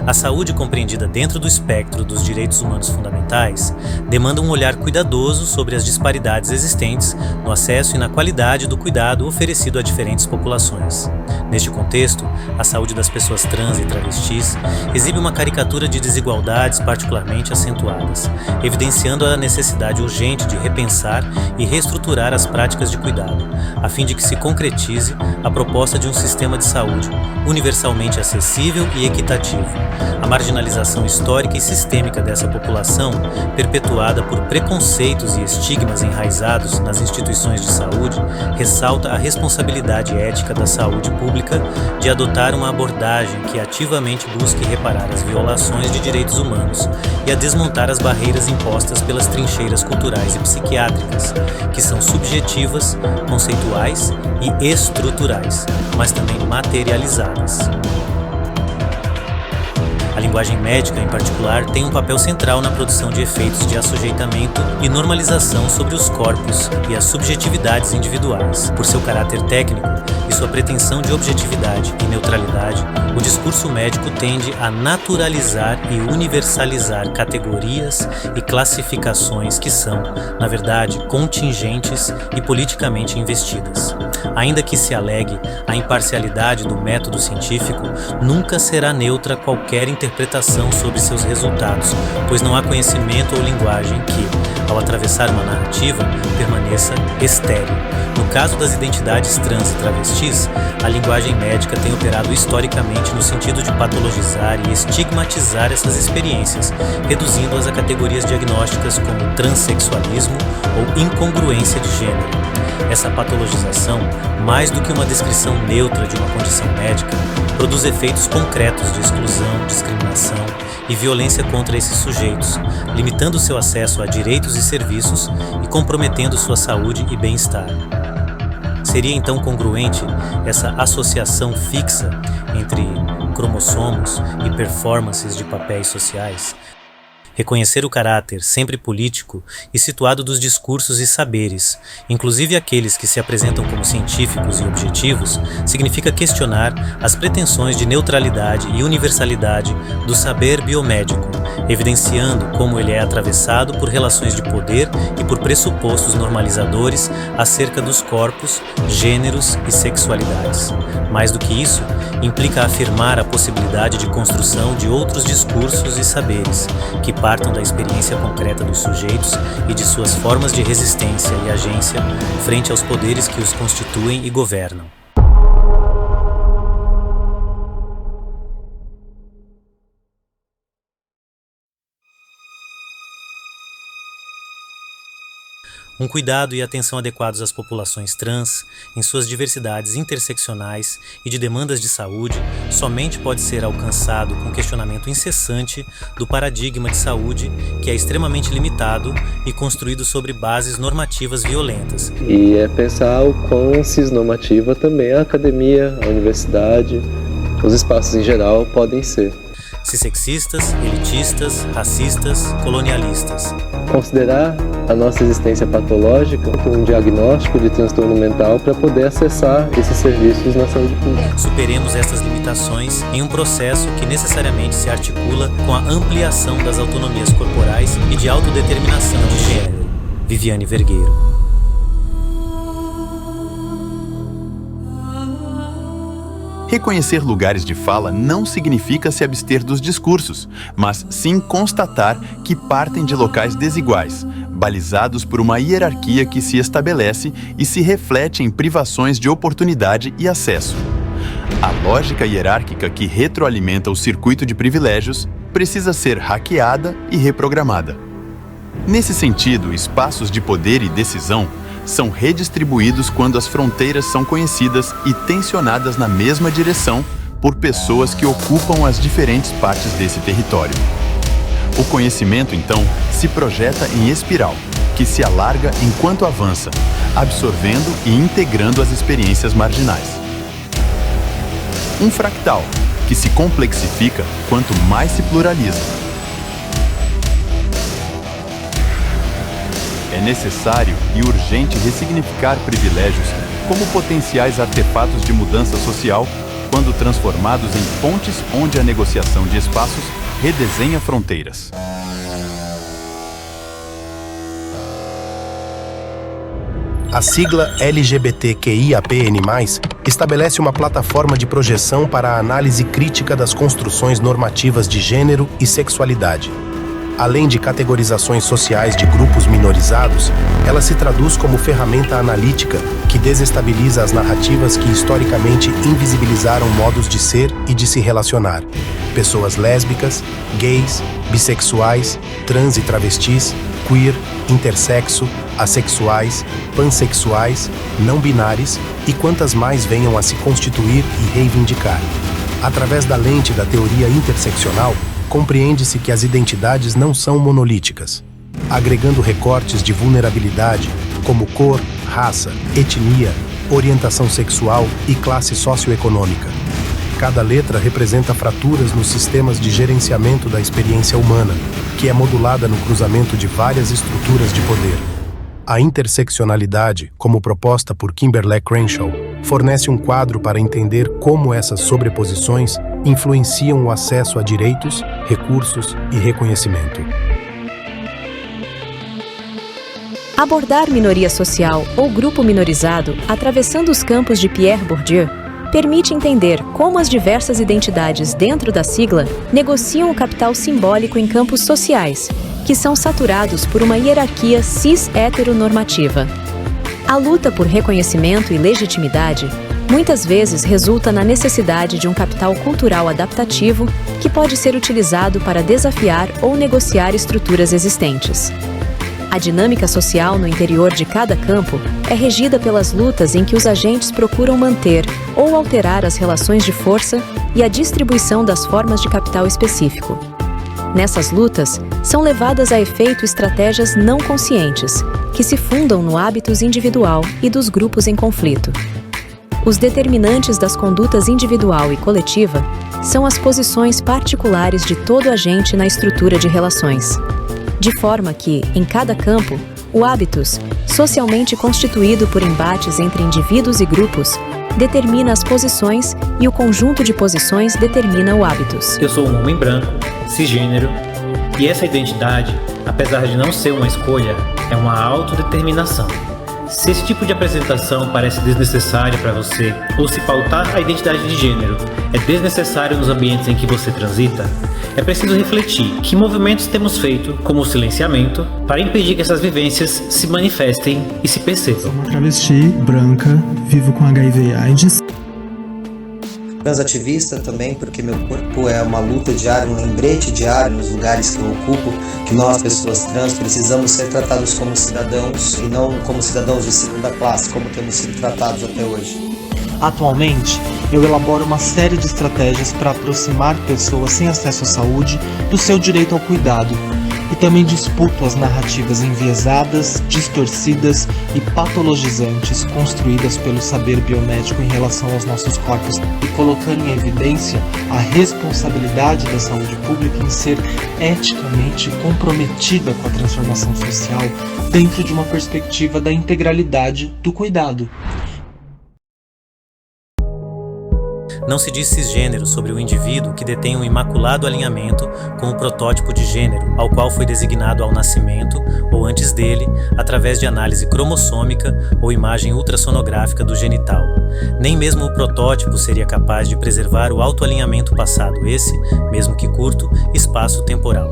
A saúde compreendida dentro do espectro dos direitos humanos fundamentais demanda um olhar cuidadoso sobre as disparidades existentes no acesso e na qualidade do cuidado oferecido a diferentes populações. Neste contexto, a saúde das pessoas trans e travestis exibe uma caricatura de desigualdades particularmente acentuadas, evidenciando a necessidade urgente de repensar e reestruturar as práticas de cuidado, a fim de que se concretize a proposta de um sistema de saúde universalmente acessível e equitativo. A marginalização histórica e sistêmica dessa população, perpetuada por preconceitos e estigmas enraizados nas instituições de saúde, ressalta a responsabilidade ética da saúde pública de adotar uma abordagem que ativamente busque reparar as violações de direitos humanos e a desmontar as barreiras impostas pelas trincheiras culturais e psiquiátricas, que são subjetivas, conceituais e estruturais, mas também materializadas. A linguagem médica, em particular, tem um papel central na produção de efeitos de assujeitamento e normalização sobre os corpos e as subjetividades individuais. Por seu caráter técnico e sua pretensão de objetividade e neutralidade, o discurso médico tende a naturalizar e universalizar categorias e classificações que são, na verdade, contingentes e politicamente investidas. Ainda que se alegue a imparcialidade do método científico, nunca será neutra qualquer interpretação sobre seus resultados, pois não há conhecimento ou linguagem que, ao atravessar uma narrativa, permaneça estéril. No caso das identidades trans e travestis, a linguagem médica tem operado historicamente no sentido de patologizar e estigmatizar essas experiências, reduzindo-as a categorias diagnósticas como transexualismo ou incongruência de gênero. Essa patologização, mais do que uma descrição neutra de uma condição médica, produz efeitos concretos de exclusão, discriminação e violência contra esses sujeitos, limitando seu acesso a direitos e serviços e comprometendo sua saúde e bem-estar. Seria então congruente essa associação fixa entre cromossomos e performances de papéis sociais? Reconhecer o caráter, sempre político, e situado dos discursos e saberes, inclusive aqueles que se apresentam como científicos e objetivos, significa questionar as pretensões de neutralidade e universalidade do saber biomédico, evidenciando como ele é atravessado por relações de poder e por pressupostos normalizadores acerca dos corpos, gêneros e sexualidades. Mais do que isso, implica afirmar a possibilidade de construção de outros discursos e saberes, que partam da experiência concreta dos sujeitos e de suas formas de resistência e agência frente aos poderes que os constituem e governam. Um cuidado e atenção adequados às populações trans, em suas diversidades interseccionais e de demandas de saúde, somente pode ser alcançado com questionamento incessante do paradigma de saúde, que é extremamente limitado e construído sobre bases normativas violentas. E é pensar o quão cisnormativa também a academia, a universidade, os espaços em geral podem ser. Cissexistas, elitistas, racistas, colonialistas. Considerar a nossa existência patológica como um diagnóstico de transtorno mental para poder acessar esses serviços na saúde pública. Superemos essas limitações em um processo que necessariamente se articula com a ampliação das autonomias corporais e de autodeterminação de gênero. Viviane Vergueiro. Reconhecer lugares de fala não significa se abster dos discursos, mas sim constatar que partem de locais desiguais, balizados por uma hierarquia que se estabelece e se reflete em privações de oportunidade e acesso. A lógica hierárquica que retroalimenta o circuito de privilégios precisa ser hackeada e reprogramada. Nesse sentido, espaços de poder e decisão são redistribuídos quando as fronteiras são conhecidas e tensionadas na mesma direção por pessoas que ocupam as diferentes partes desse território. O conhecimento, então, se projeta em espiral, que se alarga enquanto avança, absorvendo e integrando as experiências marginais. Um fractal, que se complexifica quanto mais se pluraliza. É necessário e urgente ressignificar privilégios como potenciais artefatos de mudança social quando transformados em pontes onde a negociação de espaços redesenha fronteiras. A sigla LGBTQIAPN+, estabelece uma plataforma de projeção para a análise crítica das construções normativas de gênero e sexualidade. Além de categorizações sociais de grupos minorizados, ela se traduz como ferramenta analítica que desestabiliza as narrativas que historicamente invisibilizaram modos de ser e de se relacionar. Pessoas lésbicas, gays, bissexuais, trans e travestis, queer, intersexo, assexuais, pansexuais, não binários e quantas mais venham a se constituir e reivindicar. Através da lente da teoria interseccional, compreende-se que as identidades não são monolíticas, agregando recortes de vulnerabilidade como cor, raça, etnia, orientação sexual e classe socioeconômica. Cada letra representa fraturas nos sistemas de gerenciamento da experiência humana, que é modulada no cruzamento de várias estruturas de poder. A interseccionalidade, como proposta por Kimberlé Crenshaw, fornece um quadro para entender como essas sobreposições influenciam o acesso a direitos, recursos e reconhecimento. Abordar minoria social ou grupo minorizado atravessando os campos de Pierre Bourdieu permite entender como as diversas identidades dentro da sigla negociam o capital simbólico em campos sociais, que são saturados por uma hierarquia cis-heteronormativa. A luta por reconhecimento e legitimidade muitas vezes resulta na necessidade de um capital cultural adaptativo que pode ser utilizado para desafiar ou negociar estruturas existentes. A dinâmica social no interior de cada campo é regida pelas lutas em que os agentes procuram manter ou alterar as relações de força e a distribuição das formas de capital específico. Nessas lutas, são levadas a efeito estratégias não conscientes, que se fundam no hábitos individual e dos grupos em conflito. Os determinantes das condutas individual e coletiva são as posições particulares de todo agente na estrutura de relações. De forma que, em cada campo, o hábitos, socialmente constituído por embates entre indivíduos e grupos, determina as posições e o conjunto de posições determina o hábitos. Eu sou um homem branco, cisgênero, e essa identidade, apesar de não ser uma escolha, é uma autodeterminação. Se esse tipo de apresentação parece desnecessária para você, ou se pautar a identidade de gênero é desnecessário nos ambientes em que você transita, é preciso refletir que movimentos temos feito, como o silenciamento, para impedir que essas vivências se manifestem e se percebam. Sou uma travesti, branca, vivo com HIV e AIDS. Transativista também, porque meu corpo é uma luta diária, um lembrete diário nos lugares que eu ocupo, que nós, pessoas trans, precisamos ser tratados como cidadãos e não como cidadãos de segunda classe, como temos sido tratados até hoje. Atualmente, eu elaboro uma série de estratégias para aproximar pessoas sem acesso à saúde do seu direito ao cuidado, e também disputo as narrativas enviesadas, distorcidas e patologizantes construídas pelo saber biomédico em relação aos nossos corpos e colocando em evidência a responsabilidade da saúde pública em ser eticamente comprometida com a transformação social dentro de uma perspectiva da integralidade do cuidado. Não se diz cisgênero sobre o indivíduo que detém um imaculado alinhamento com o protótipo de gênero, ao qual foi designado ao nascimento ou antes dele, através de análise cromossômica ou imagem ultrassonográfica do genital. Nem mesmo o protótipo seria capaz de preservar o autoalinhamento passado, esse, mesmo que curto, espaço temporal.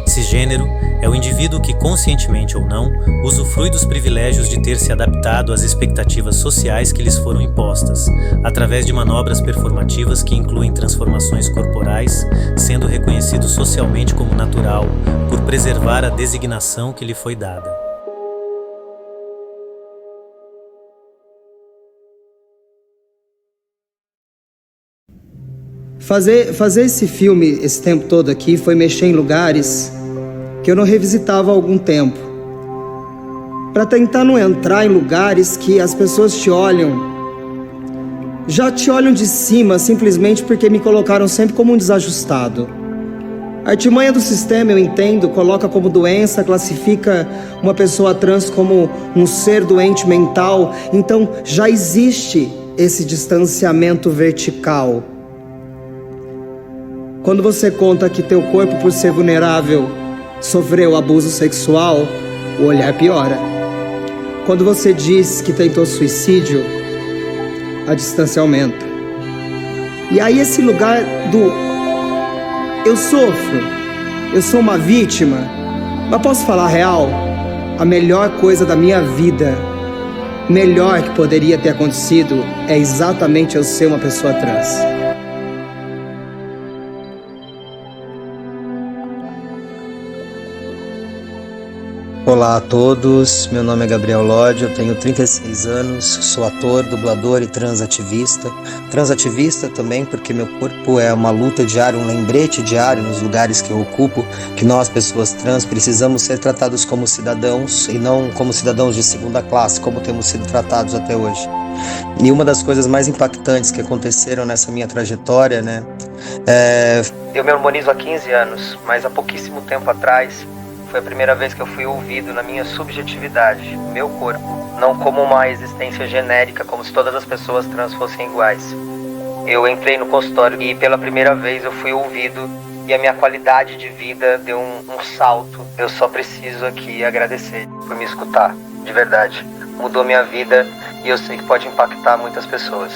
Cisgênero é o indivíduo que, conscientemente ou não, usufrui dos privilégios de ter se adaptado às expectativas sociais que lhes foram impostas, através de manobras performativas que incluem transformações corporais, sendo reconhecido socialmente como natural, por preservar a designação que lhe foi dada. Fazer esse filme esse tempo todo aqui foi mexer em lugares que eu não revisitava há algum tempo, para tentar não entrar em lugares que as pessoas já te olham de cima simplesmente porque me colocaram sempre como um desajustado. A artimanha do sistema, eu entendo, coloca como doença, classifica uma pessoa trans como um ser doente mental, então já existe esse distanciamento vertical. Quando você conta que teu corpo, por ser vulnerável, sofreu abuso sexual, o olhar piora. Quando você diz que tentou suicídio, a distância aumenta. E aí esse lugar do eu sofro, eu sou uma vítima, mas posso falar a real? A melhor coisa da minha vida, melhor que poderia ter acontecido, é exatamente eu ser uma pessoa trans. Olá a todos, meu nome é Gabriel Lodge, eu tenho 36 anos, sou ator, dublador e transativista. Transativista também porque meu corpo é uma luta diária, um lembrete diário nos lugares que eu ocupo, que nós, pessoas trans, precisamos ser tratados como cidadãos e não como cidadãos de segunda classe, como temos sido tratados até hoje. E uma das coisas mais impactantes que aconteceram nessa minha trajetória, eu me hormonizo há 15 anos, mas há pouquíssimo tempo atrás, foi a primeira vez que eu fui ouvido na minha subjetividade, meu corpo, não como uma existência genérica, como se todas as pessoas trans fossem iguais. Eu entrei no consultório e pela primeira vez eu fui ouvido e a minha qualidade de vida deu um salto. Eu só preciso aqui agradecer por me escutar, de verdade. Mudou minha vida e eu sei que pode impactar muitas pessoas.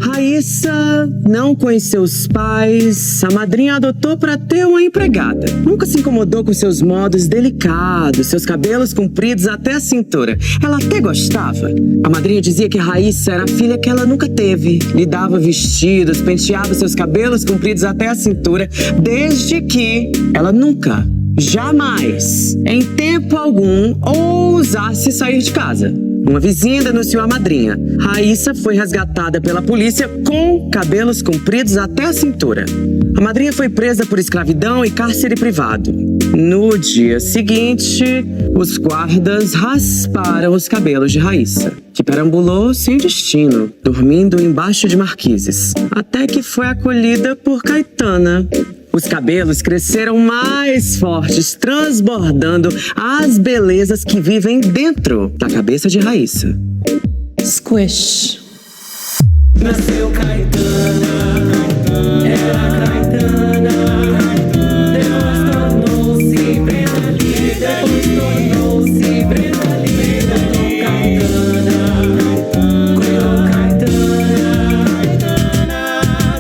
Raíssa não conheceu os pais, a madrinha adotou para ter uma empregada. Nunca se incomodou com seus modos delicados, seus cabelos compridos até a cintura. Ela até gostava. A madrinha dizia que Raíssa era a filha que ela nunca teve. Lhe dava vestidos, penteava seus cabelos compridos até a cintura, desde que ela nunca, jamais, em tempo algum, ousasse sair de casa. Uma vizinha denunciou a madrinha. Raíssa foi resgatada pela polícia com cabelos compridos até a cintura. A madrinha foi presa por escravidão e cárcere privado. No dia seguinte, os guardas rasparam os cabelos de Raíssa, que perambulou sem destino, dormindo embaixo de marquises, até que foi acolhida por Caetana. Os cabelos cresceram mais fortes, transbordando as belezas que vivem dentro da cabeça de Raíssa. Squish. Nasceu Caetana, era Caetana, depois tornou-se preta lida, depois tornou-se preta lida, Caetana, cuidou Caetana,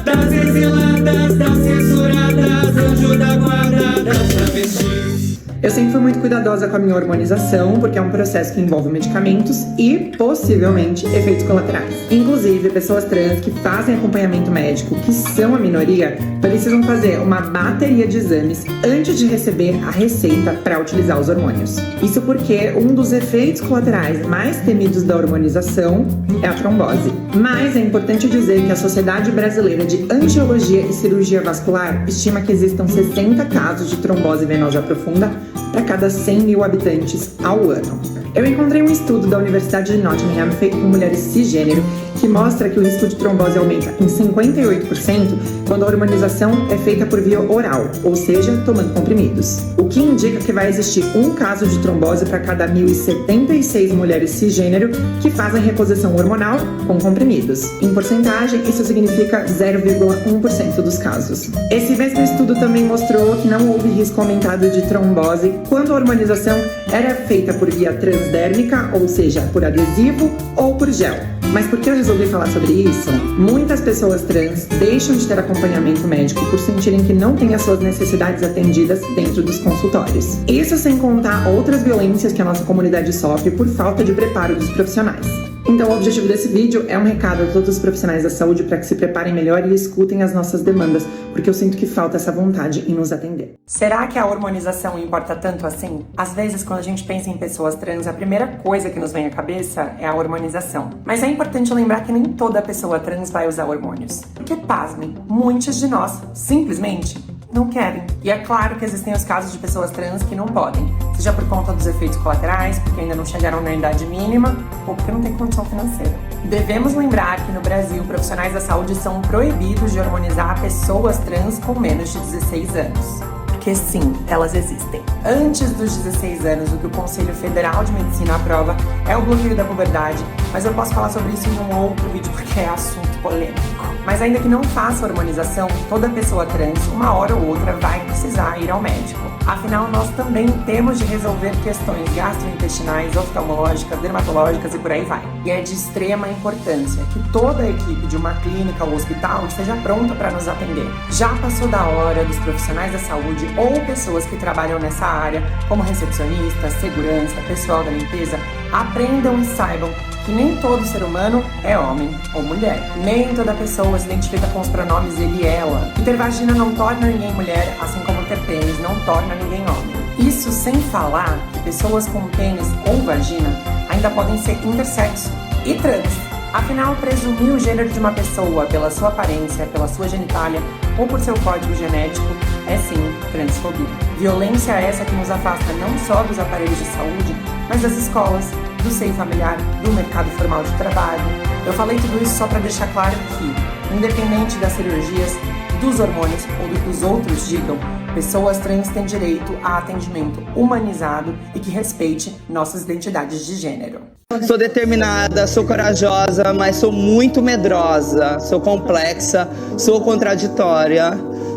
das exiladas, das censuradas, anjo da guarda das travestis. Eu sempre fui muito cuidadosa com a minha hormonização, porque é um processo que envolve medicamentos e, possivelmente, efeitos colaterais. Inclusive, pessoas trans que fazem acompanhamento médico, que são a minoria, precisam fazer uma bateria de exames antes de receber a receita para utilizar os hormônios. Isso porque um dos efeitos colaterais mais temidos da hormonização é a trombose. Mas é importante dizer que a Sociedade Brasileira de Angiologia e Cirurgia Vascular estima que existam 60 casos de trombose venosa profunda para cada 100 mil habitantes ao ano. Eu encontrei um estudo da Universidade de Nottingham feito com mulheres cisgênero que mostra que o risco de trombose aumenta em 58% quando a hormonização é feita por via oral, ou seja, tomando comprimidos. O que indica que vai existir um caso de trombose para cada 1.076 mulheres cisgênero que fazem reposição hormonal com comprimidos. Em porcentagem, isso significa 0,1% dos casos. Esse mesmo estudo também mostrou que não houve risco aumentado de trombose quando a hormonização era feita por via transdérmica, ou seja, por adesivo ou por gel. Mas por que eu resolvi falar sobre isso? Muitas pessoas trans deixam de ter acompanhamento médico por sentirem que não têm as suas necessidades atendidas dentro dos consultórios. Isso sem contar outras violências que a nossa comunidade sofre por falta de preparo dos profissionais. Então o objetivo desse vídeo é um recado a todos os profissionais da saúde para que se preparem melhor e escutem as nossas demandas, porque eu sinto que falta essa vontade em nos atender. Será que a hormonização importa tanto assim? Às vezes, quando a gente pensa em pessoas trans, a primeira coisa que nos vem à cabeça é a hormonização. Mas é importante lembrar que nem toda pessoa trans vai usar hormônios. Porque, pasmem, muitos de nós, simplesmente, não querem. E é claro que existem os casos de pessoas trans que não podem, seja por conta dos efeitos colaterais, porque ainda não chegaram na idade mínima, ou porque não tem condição financeira. Devemos lembrar que no Brasil, profissionais da saúde são proibidos de hormonizar pessoas trans com menos de 16 anos. Porque sim, elas existem. Antes dos 16 anos, o que o Conselho Federal de Medicina aprova é o bloqueio da puberdade, mas eu posso falar sobre isso em um outro vídeo porque é assunto polêmico. Mas ainda que não faça hormonização, toda pessoa trans, uma hora ou outra, vai precisar ir ao médico. Afinal, nós também temos de resolver questões gastrointestinais, oftalmológicas, dermatológicas e por aí vai. E é de extrema importância que toda a equipe de uma clínica ou hospital esteja pronta para nos atender. Já passou da hora dos profissionais da saúde ou pessoas que trabalham nessa área, como recepcionistas, segurança, pessoal da limpeza, aprendam e saibam que nem todo ser humano é homem ou mulher. Nem toda pessoa se identifica com os pronomes ele e ela. E ter vagina não torna ninguém mulher, assim como ter pênis não torna ninguém homem. Isso sem falar que pessoas com pênis ou vagina ainda podem ser intersexo e trans. Afinal, presumir o gênero de uma pessoa pela sua aparência, pela sua genitália ou por seu código genético é sim transfobia. Violência essa que nos afasta não só dos aparelhos de saúde, mas das escolas, do seio familiar, do mercado formal de trabalho. Eu falei tudo isso só para deixar claro que, independente das cirurgias, dos hormônios ou do que os outros digam, pessoas trans têm direito a atendimento humanizado e que respeite nossas identidades de gênero. Sou determinada, sou corajosa, mas sou muito medrosa, sou complexa, sou contraditória,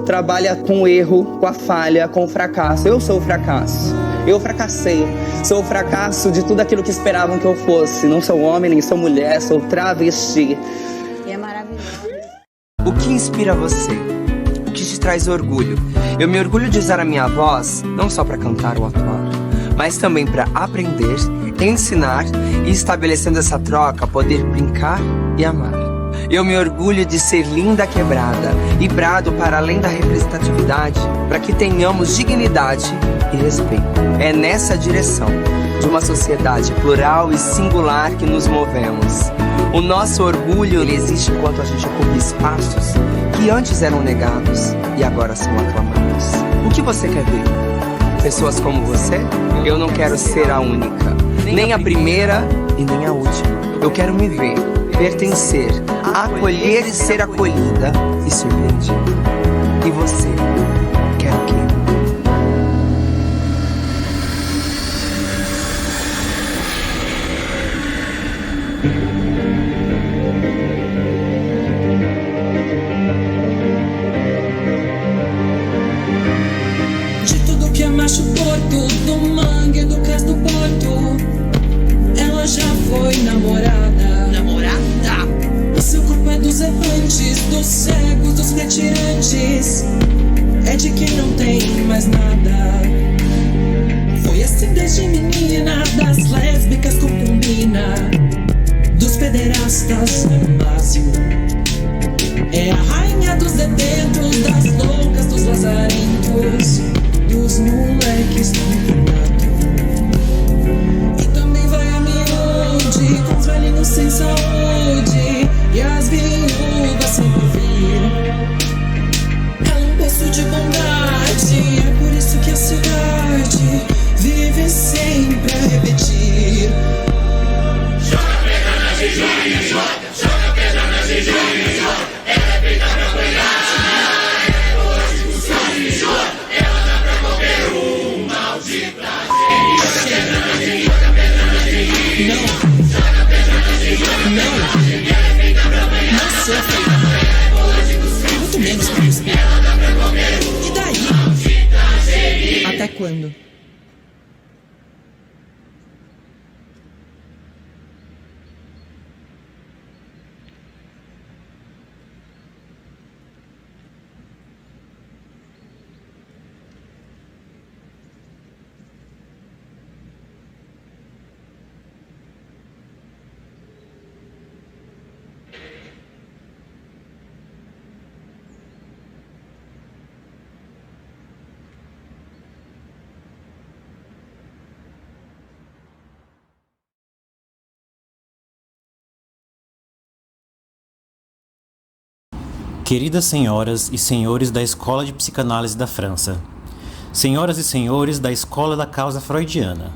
trabalho com o erro, com a falha, com o fracasso. Eu sou o fracasso. Eu fracassei. Sou o fracasso de tudo aquilo que esperavam que eu fosse. Não sou homem, nem sou mulher, sou travesti. E é maravilhoso. O que inspira você? O que te traz orgulho? Eu me orgulho de usar a minha voz, não só para cantar ou atuar, mas também para aprender, ensinar e, estabelecendo essa troca, poder brincar e amar. Eu me orgulho de ser linda quebrada e brado para além da representatividade, para que tenhamos dignidade e respeito. É nessa direção de uma sociedade plural e singular que nos movemos. O nosso orgulho ele existe enquanto a gente ocupa espaços que antes eram negados e agora são aclamados. O que você quer ver? Pessoas como você? Eu não quero ser a única, nem a primeira e nem a última. Eu quero me ver, pertencer, acolher e ser acolhida e surpreendida. E você? Quer o quê? De tudo que é macho porco, do mangue, do cais do porto, ela já foi namorada. Namorada? O seu corpo é dos errantes, dos cegos, dos retirantes, é de quem não tem mais nada. Foi assim desde menina, das lésbicas com combina, dos pederastas no básico. É a rainha dos detentos, das loucas, dos lazarentos, dos moleques do internato. E também vai a miúde, com os velhinhos sem saúde e as viúvas sem ouvir. Ela é um poço de bondade, é por isso que a cidade vive sempre a repetir. Joga pedra na Gigione, joga pedra na Gigione, ela é feita pra apanhar, é hoje do sangue, ela dá pra qualquer um, maldita. Joga pedra na Gigione, não. Joga pedra na Gigione, não. Ela é feita pra apanhar, não sou feita, é hoje do sangue, muito menos pra cuspir. Ela dá pra qualquer um, e daí? Maldita. Até quando? Queridas senhoras e senhores da Escola de Psicanálise da França, senhoras e senhores da Escola da Causa Freudiana,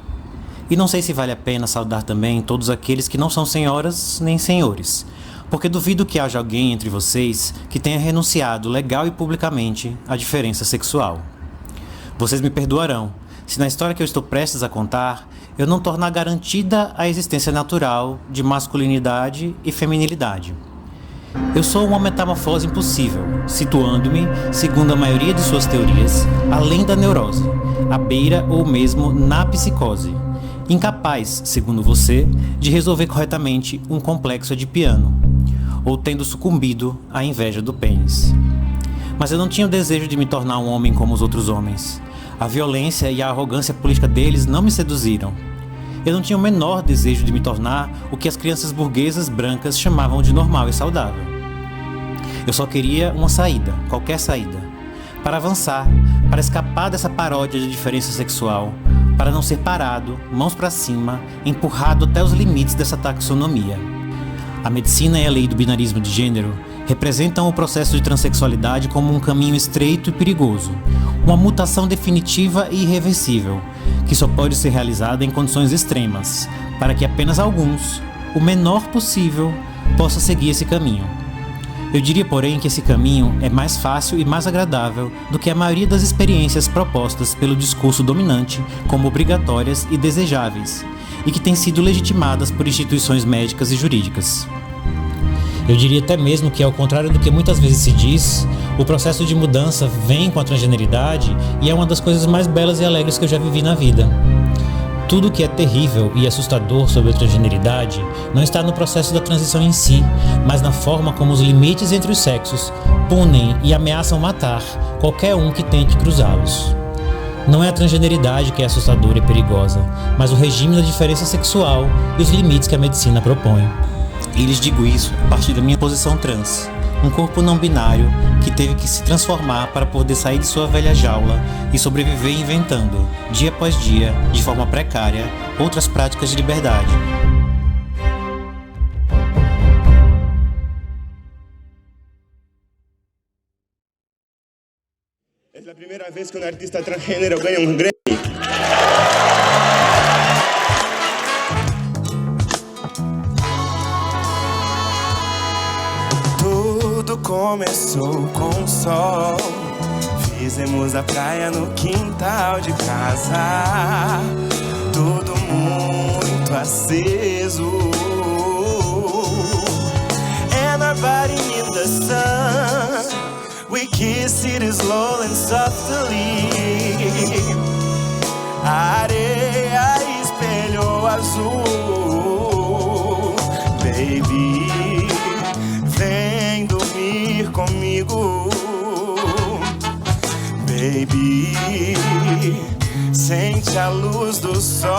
e não sei se vale a pena saudar também todos aqueles que não são senhoras nem senhores, porque duvido que haja alguém entre vocês que tenha renunciado legal e publicamente à diferença sexual. Vocês me perdoarão se na história que eu estou prestes a contar, eu não tornar garantida a existência natural de masculinidade e feminilidade. Eu sou uma metamorfose impossível, situando-me, segundo a maioria de suas teorias, além da neurose, à beira ou mesmo na psicose, incapaz, segundo você, de resolver corretamente um complexo edipiano, ou tendo sucumbido à inveja do pênis. Mas eu não tinha o desejo de me tornar um homem como os outros homens. A violência e a arrogância política deles não me seduziram. Eu não tinha o menor desejo de me tornar o que as crianças burguesas brancas chamavam de normal e saudável. Eu só queria uma saída, qualquer saída, para avançar, para escapar dessa paródia de diferença sexual, para não ser parado, mãos para cima, empurrado até os limites dessa taxonomia. A medicina e a lei do binarismo de gênero representam o processo de transexualidade como um caminho estreito e perigoso, uma mutação definitiva e irreversível, que só pode ser realizada em condições extremas, para que apenas alguns, o menor possível, possam seguir esse caminho. Eu diria, porém, que esse caminho é mais fácil e mais agradável do que a maioria das experiências propostas pelo discurso dominante como obrigatórias e desejáveis, e que têm sido legitimadas por instituições médicas e jurídicas. Eu diria até mesmo que, ao contrário do que muitas vezes se diz, o processo de mudança vem com a transgeneridade e é uma das coisas mais belas e alegres que eu já vivi na vida. Tudo que é terrível e assustador sobre a transgeneridade não está no processo da transição em si, mas na forma como os limites entre os sexos punem e ameaçam matar qualquer um que tente cruzá-los. Não é a transgeneridade que é assustadora e perigosa, mas o regime da diferença sexual e os limites que a medicina propõe. E lhes digo isso a partir da minha posição trans, um corpo não binário que teve que se transformar para poder sair de sua velha jaula e sobreviver inventando, dia após dia, de forma precária, outras práticas de liberdade. É a primeira vez que um artista transgênero ganha um Grammy. Tudo começou com o sol. Fizemos a praia no quintal de casa. Tudo muito aceso. And our body in the sun. We kiss it slow and softly. A areia espelhou azul. Baby, vem dormir comigo. Baby, sente a luz do sol.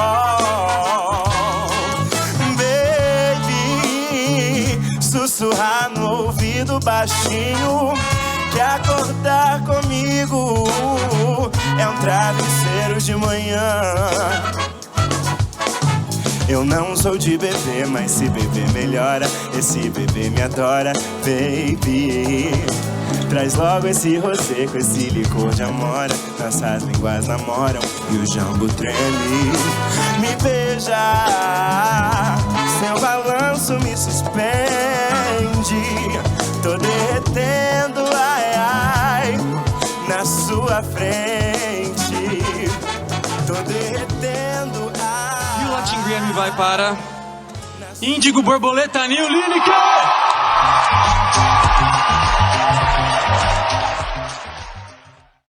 Baby, sussurrar no ouvido baixinho. Que acordar comigo é um travesseiro de manhã. Eu não sou de beber, mas se beber melhora. Esse bebê me adora, baby. Traz logo esse rosé com esse licor de amora. Nossas línguas namoram e o jambo treme. Me beija, seu balanço me suspende. Tô derretendo, ai, ai, na sua frente. Tô derretendo, ai. E o Latin Grammy vai para Índigo Borboleta New Lineker!